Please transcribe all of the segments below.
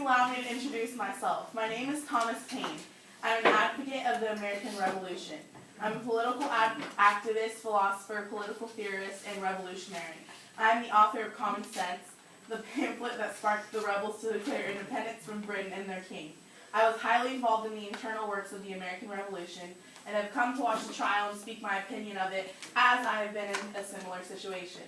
allow me to introduce myself. My name is Thomas Paine. I'm an advocate of the American Revolution. I'm a political activist, philosopher, political theorist, and revolutionary. I am the author of Common Sense, the pamphlet that sparked the rebels to declare independence from Britain and their king. I was highly involved in the internal works of the American Revolution and have come to watch the trial and speak my opinion of it as I have been in a similar situation.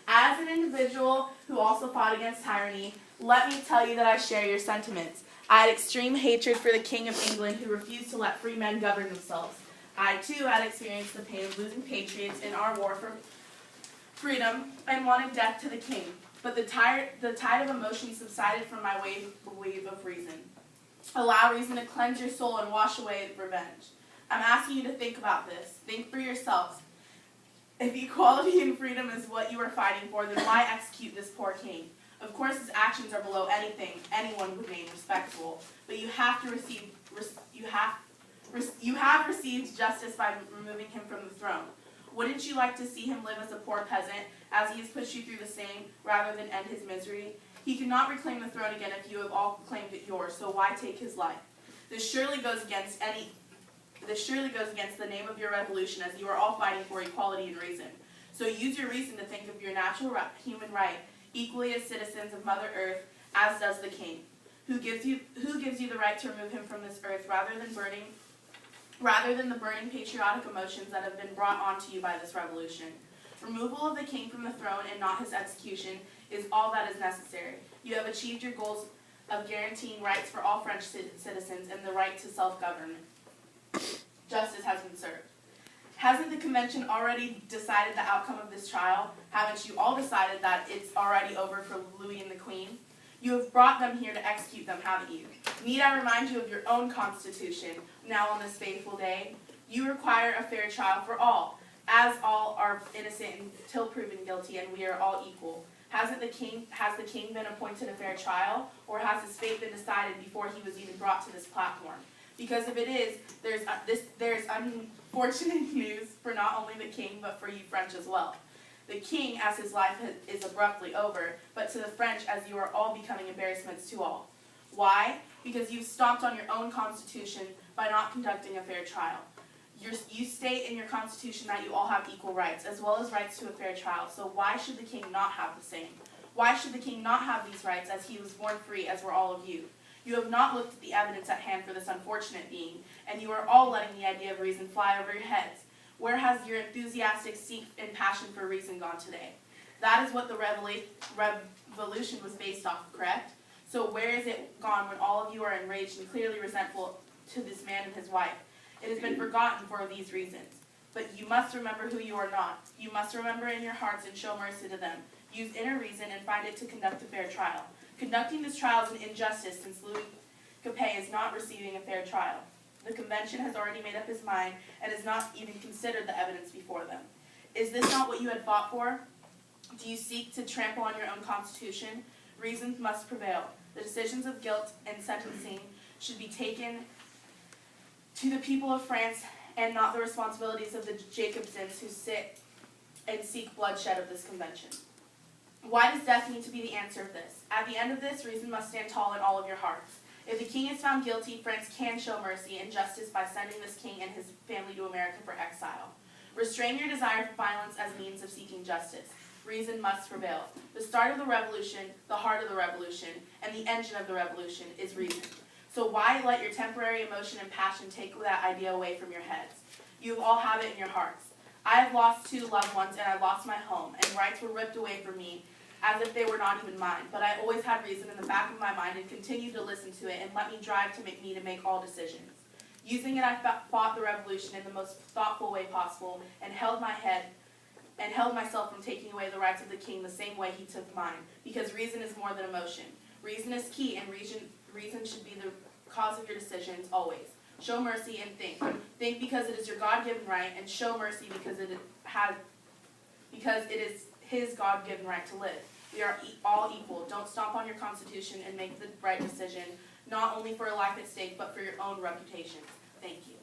As an individual who also fought against tyranny, let me tell you that I share your sentiments. I had extreme hatred for the King of England who refused to let free men govern themselves. I too had experienced the pain of losing patriots in our war for freedom and wanted death to the king. But the tide of emotion subsided from my wave of reason. Allow reason to cleanse your soul and wash away revenge. I'm asking you to think about this. Think for yourselves. If equality and freedom is what you are fighting for, then why execute this poor king? Of course, his actions are below anything anyone would name respectable, but you have received justice by removing him from the throne. Wouldn't you like to see him live as a poor peasant, as he has pushed you through the same, rather than end his misery? He cannot reclaim the throne again if you have all claimed it yours, so why take his life? This surely goes against the name of your revolution, as you are all fighting for equality and reason. So use your reason to think of your natural human right, equally as citizens of Mother Earth, as does the king, who gives you the right to remove him from this earth, rather than the burning patriotic emotions that have been brought onto you by this revolution. Removal of the king from the throne and not his execution is all that is necessary. You have achieved your goals of guaranteeing rights for all French citizens and the right to self-government. Justice has been served. Hasn't the convention already decided the outcome of this trial? Haven't you all decided that it's already over for Louis and the Queen? You have brought them here to execute them, haven't you? Need I remind you of your own constitution, now on this fateful day? You require a fair trial for all, as all are innocent until proven guilty, and we are all equal. Has the king been appointed a fair trial, or has his fate been decided before he was even brought to this platform? Because if it is, there's unfortunate news for not only the king, but for you French as well. The king, as his life is abruptly over, but to the French, as you are all becoming embarrassments to all. Why? Because you've stomped on your own constitution by not conducting a fair trial. You state in your constitution that you all have equal rights, as well as rights to a fair trial, so why should the king not have the same? Why should the king not have these rights, as he was born free, as were all of you? You have not looked at the evidence at hand for this unfortunate being, and you are all letting the idea of reason fly over your heads. Where has your enthusiastic seek and passion for reason gone today? That is what the revolution was based off, correct? So where is it gone when all of you are enraged and clearly resentful to this man and his wife? It has been forgotten for these reasons. But you must remember who you are not. You must remember in your hearts and show mercy to them. Use inner reason and find it to conduct a fair trial. Conducting this trial is an injustice, since Louis Capet is not receiving a fair trial. The convention has already made up his mind and has not even considered the evidence before them. Is this not what you had fought for? Do you seek to trample on your own constitution? Reason must prevail. The decisions of guilt and sentencing should be taken to the people of France and not the responsibilities of the Jacobsons who sit and seek bloodshed of this convention. Why does death need to be the answer of this? At the end of this, reason must stand tall in all of your hearts. If the king is found guilty, France can show mercy and justice by sending this king and his family to America for exile. Restrain your desire for violence as means of seeking justice. Reason must prevail. The start of the revolution, the heart of the revolution, and the engine of the revolution is reason. So why let your temporary emotion and passion take that idea away from your heads? You all have it in your hearts. I have lost 2 loved ones, and I lost my home, and rights were ripped away from me as if they were not even mine. But I always had reason in the back of my mind and continued to listen to it and let me drive to make all decisions. Using it, I fought the revolution in the most thoughtful way possible and held myself from taking away the rights of the king the same way he took mine, because reason is more than emotion. Reason is key, and reason should be the cause of your decisions always. Show mercy and think. Think because it is your God-given right, and show mercy because it is his God-given right to live. We are all equal. Don't stomp on your constitution and make the right decision, not only for a life at stake, but for your own reputation. Thank you.